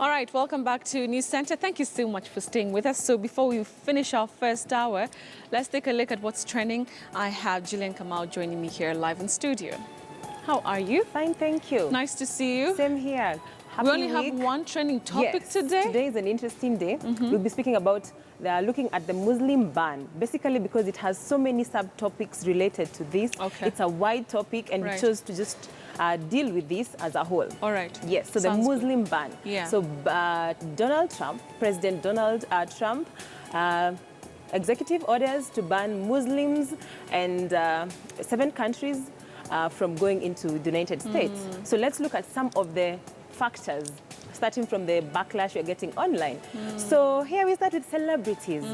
All right, welcome back to News Center. Thank you so much for staying with us. So before we finish our first hour, let's take a look at what's trending. I have Jillian Kamau joining me here live in studio. How are you? Fine, thank you. Nice to see you. Same here. Happy we only week. have one trending topic today. Today is an interesting day. We'll be speaking about looking at the Muslim ban, basically because it has so many subtopics related to this. Okay. It's a wide topic, and we chose to just deal with this as a whole. All right. Yes, so Sounds the Muslim good. ban. Yeah. So Donald Trump, President Donald Trump, executive orders to ban Muslims and 7 countries from going into the United States. So let's look at some of the factors, starting from the backlash you're getting online. So here we start with celebrities.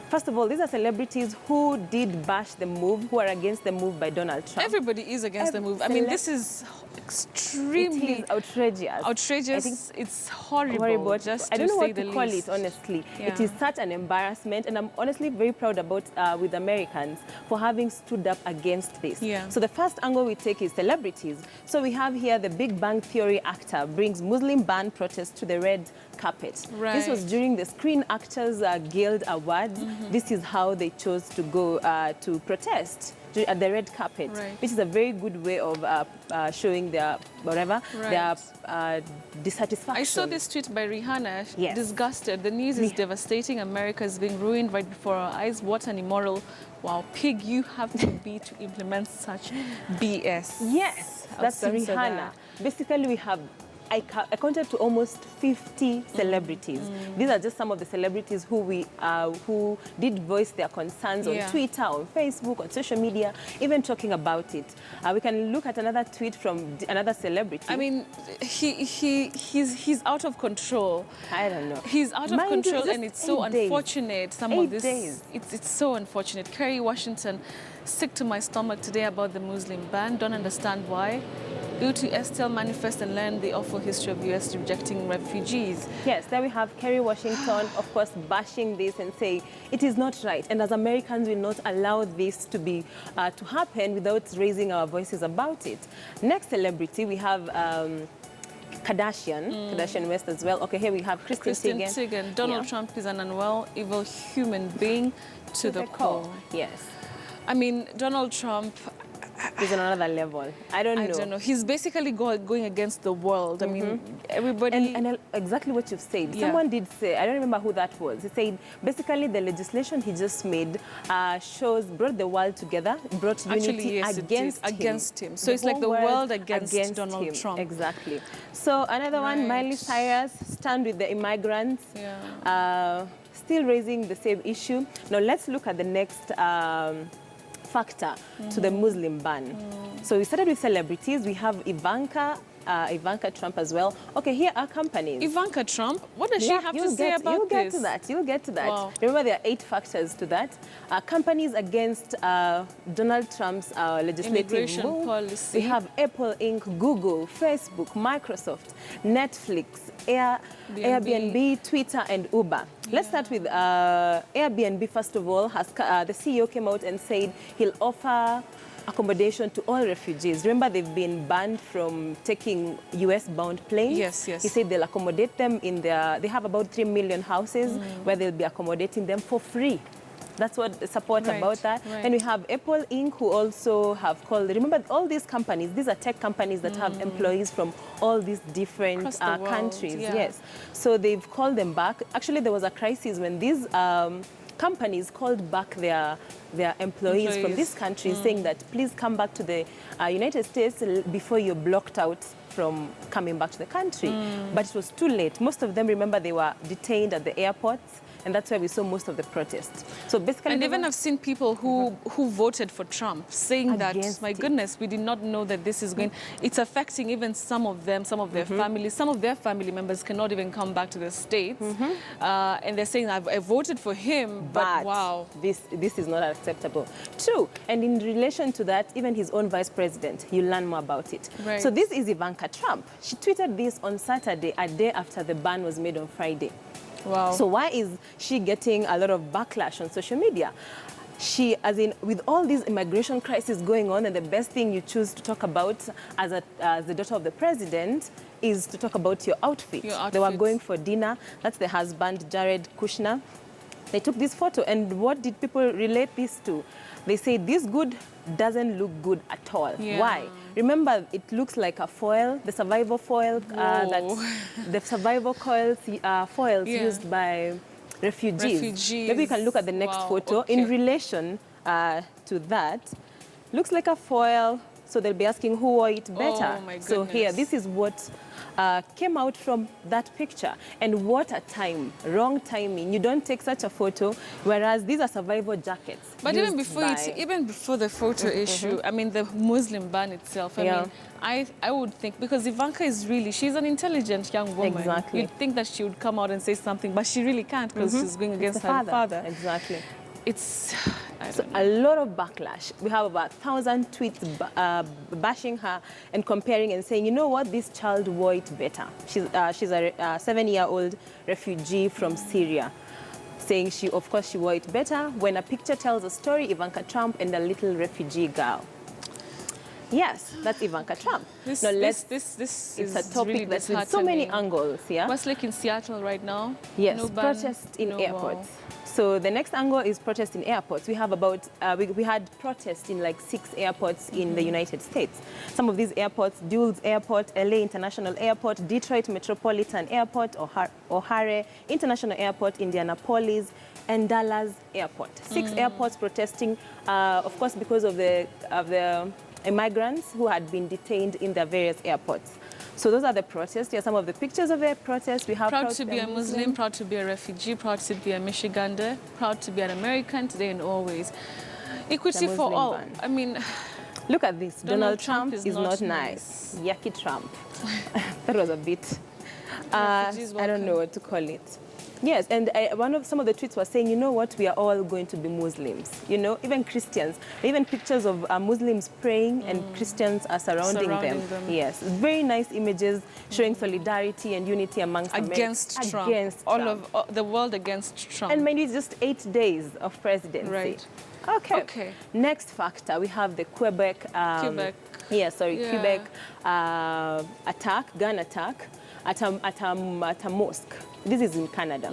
First of all, these are celebrities who did bash the move, who are against the move by Donald Trump. Everybody is against the move. I mean, this is extremely it is outrageous. Outrageous. I think it's horrible. Just I don't know to say what to the call least. it, honestly. Yeah. It is such an embarrassment, and I'm honestly very proud about with Americans for having stood up against this. Yeah. So the first angle we take is celebrities. So we have here the Big Bang Theory actor brings Muslim ban protest to the red carpet. Right. This was during the Screen Actors Guild Awards. This is how they chose to go to protest at the red carpet, which is a very good way of showing their their dissatisfaction. I saw this tweet by Rihanna. Yes. Disgusted. The news is devastating. America is being ruined right before our eyes. What an immoral, wow, pig you have to be to implement such BS. Yes, that's Rihanna. Basically, we have I counted to almost 50 celebrities. These are just some of the celebrities who did voice their concerns on Twitter, on Facebook, on social media, even talking about it. We can look at another tweet from another celebrity. I mean, he's out of control. I don't know. He's out of control, and it's so unfortunate. Some of this, days. It's so unfortunate. Kerry Washington, sick to my stomach today about the Muslim ban. Don't understand why. Go to Estelle Manifest and learn the awful history of US rejecting refugees. Yes, there we have Kerry Washington, of course, bashing this and saying it is not right. And as Americans, we will not allow this to be to happen without raising our voices about it. Next celebrity, we have Kardashian West as well. Okay, here we have Kristen Teigen. Donald Trump is an unwell, evil human being to the core. Yes. I mean, Donald Trump... He's on another level. I don't know. He's basically going against the world. I mean, everybody... And exactly what you've said. Someone did say, I don't remember who that was. He said, basically, the legislation he just made brought the world together, brought unity against him. So it's like the world against Donald Trump. Exactly. So another one, Miley Cyrus, stand with the immigrants. Still raising the same issue. Now let's look at the next factor to the Muslim ban. So we started with celebrities. We have Ivanka Trump as well. Okay, here are companies. Ivanka Trump? What does she have to say about this? You'll get to that. Wow. Remember, there are 8 factors to that. Companies against Donald Trump's legislative move. Policy. We have Apple Inc., Google, Facebook, Microsoft, Netflix, Airbnb, Twitter, and Uber. Let's start with Airbnb, first of all. The CEO came out and said he'll offer accommodation to all refugees. Remember, they've been banned from taking US-bound planes. Yes. He said they'll accommodate them in they have about 3 million houses where they'll be accommodating them for free. That's what the support about that. And we have Apple Inc., who also have called, remember all these companies, these are tech companies that have employees from all these different countries. Yes. So they've called them back. Actually, there was a crisis when these companies called back their employees from these countries, saying that please come back to the United States before you're blocked out from coming back to the country. But it was too late. Most of them, remember, they were detained at the airports. And that's where we saw most of the protests. So basically, and even I've seen people who voted for Trump saying that, my goodness, we did not know that this is going. It's affecting even some of them, some of their families. Some of their family members cannot even come back to the States. And they're saying, I voted for him, but wow. This is not acceptable. True. And in relation to that, even his own vice president, you learn more about it. So this is Ivanka Trump. She tweeted this on Saturday, a day after the ban was made on Friday. Wow. So why is she getting a lot of backlash on social media? she, as in, with all these immigration crises going on, and the best thing you choose to talk about as the daughter of the president is to talk about your outfit. They were going for dinner. That's the husband, Jared Kushner. They took this photo, and what did people relate this to? They say this good doesn't look good at all. Yeah. Why? Remember, it looks like a foil, the survival foil, the survival foils used by refugees. Maybe you can look at the next photo in relation to that. Looks like a foil, so they'll be asking who wore it better. Oh, my goodness. So here, this is what came out from that picture. And what a time, wrong timing. You don't take such a photo, whereas these are survival jackets. But even before the photo issue, I mean, the Muslim ban itself, I mean, I would think, because Ivanka is really, she's an intelligent young woman. Exactly. You'd think that she would come out and say something, but she really can't, because she's going against her father. Exactly. It's a lot of backlash. We have about 1,000 tweets bashing her and comparing and saying, you know what, this child wore it better. She's a 7-year-old refugee from Syria, saying of course she wore it better, when a picture tells a story, Ivanka Trump and a little refugee girl. Yes, that's Ivanka Trump. This it's a topic really that's with so many angles. Yeah. What's like in Seattle right now? Yes, no ban, protest in airports. So the next angle is protest in airports. We have about, we had protests in like 6 airports in the United States. Some of these airports, Dulles Airport, LA International Airport, Detroit Metropolitan Airport, O'Hare International Airport, Indianapolis, and Dallas Airport. 6 airports protesting, of course, because of the immigrants who had been detained in their various airports. So those are the protests. Here are some of the pictures of the protests. We have proud to be a Muslim, proud to be a refugee, proud to be a Michigander, proud to be an American today and always. Equity for all. Ban. I mean, look at this. Donald Trump is not nice. Yucky Trump. That was a bit, I don't know what to call it. Yes, and some of the tweets were saying, you know what, we are all going to be Muslims. You know, even Christians, even pictures of Muslims praying and Christians are surrounding them. Yes, very nice images showing solidarity and unity amongst against Trump. Against Trump. All of the world against Trump. And maybe it's just 8 days of presidency. Right. Okay. Next factor, we have the QUEBEC. QUEBEC attack, gun attack at a mosque. This is in Canada.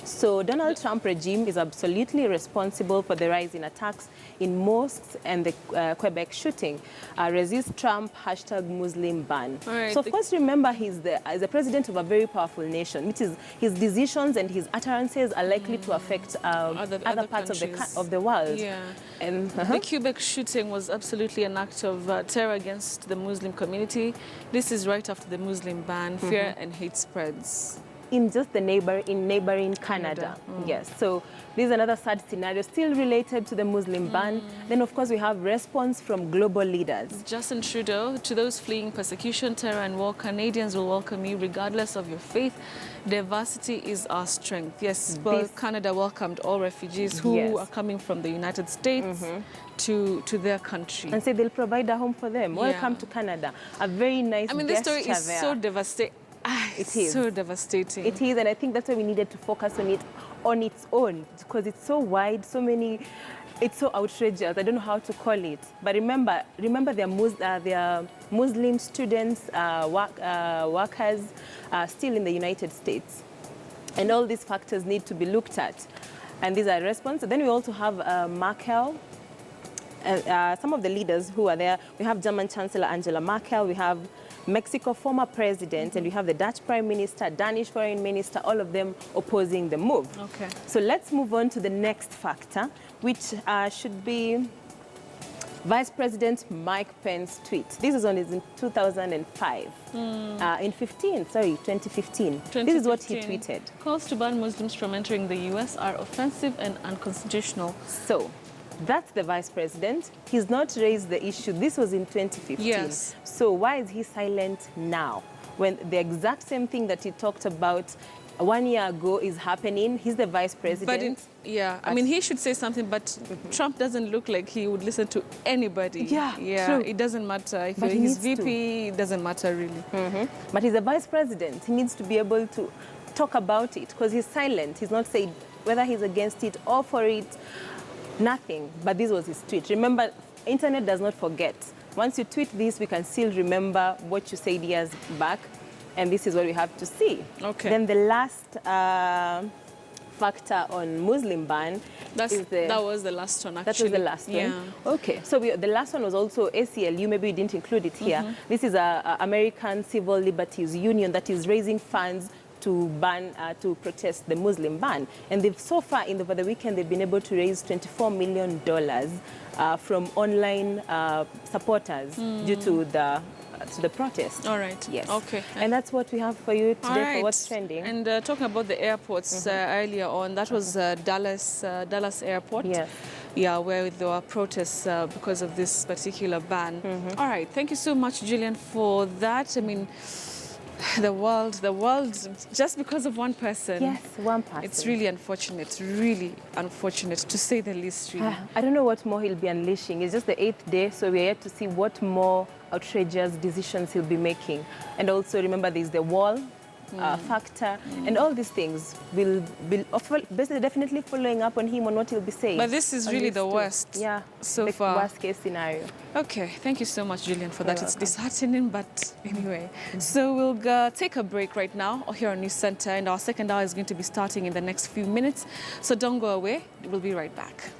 So Donald Trump regime is absolutely responsible for the rise in attacks in mosques and the QUEBEC shooting. Resist Trump, #Muslim ban. Right. So of course, remember, he's the president of a very powerful nation, which is his decisions and his utterances are likely to affect other parts of the world. Yeah. And, The QUEBEC shooting was absolutely an act of terror against the Muslim community. This is right after the Muslim ban. Fear and hate spreads. In just neighboring Canada. Yes, so this is another sad scenario still related to the Muslim ban. Then of course we have response from global leaders. Justin Trudeau, to those fleeing persecution, terror and war, Canadians will welcome you regardless of your faith. Diversity is our strength. Yes, well, Canada welcomed all refugees who are coming from the United States to their country. And say they'll provide a home for them. Welcome to Canada. A very nice gesture. I mean, this story is so devastating. It is so devastating. It is, and I think that's why we needed to focus on it on its own, because it's so wide, it's so outrageous. I don't know how to call it. But remember, there are Muslim students, workers still in the United States, and all these factors need to be looked at. And these are responses. Then we also have Merkel. Some of the leaders who are there. We have German Chancellor Angela Merkel. We have Mexico former president, and we have the Dutch Prime Minister, Danish Foreign Minister, all of them opposing the move. Okay. So let's move on to the next factor, which should be Vice President Mike Pence tweet. This is in 2005. In 2015. This is what he tweeted. Calls to ban Muslims from entering the U.S. are offensive and unconstitutional. So that's the vice president. He's not raised the issue. This was in 2015. Yes. So why is he silent now, when the exact same thing that he talked about 1 year ago is happening? He's the vice president. I mean, he should say something, but Trump doesn't look like he would listen to anybody. Yeah, true. It doesn't matter. If he's VP, it doesn't matter really. But he's the vice president. He needs to be able to talk about it, because he's silent. He's not saying whether he's against it or for it. Nothing. But this was his tweet. Remember, internet does not forget. Once you tweet this, we can still remember what you said years back. And this is what we have to see. Okay. Then the last factor on Muslim ban that was the last one, actually. That was the last one? Okay. So the last one was also ACLU. Maybe we didn't include it here. This is a American Civil Liberties Union that is raising funds to ban, to protest the Muslim ban. And they've so far, over the weekend, they've been able to raise $24 million from online supporters due to the protest. All right. Yes. Okay. And that's what we have for you today for what's trending. And talking about the airports earlier on, that was Dallas Airport. Yes. Yeah, where there were protests because of this particular ban. All right. Thank you so much, Julian, for that. I mean, the world, just because of one person. Yes, one person. It's really unfortunate, to say the least, really. I don't know what more he'll be unleashing. It's just the 8th day, so we're yet to see what more outrageous decisions he'll be making. And also remember there's the wall factor, and all these things will be definitely following up on him on what he'll be saying. But this is really the worst so far. Worst case scenario. Okay, thank you so much, Julian, for that. It's disheartening, but anyway. So we'll take a break right now here on News Center, and our second hour is going to be starting in the next few minutes. So don't go away. We'll be right back.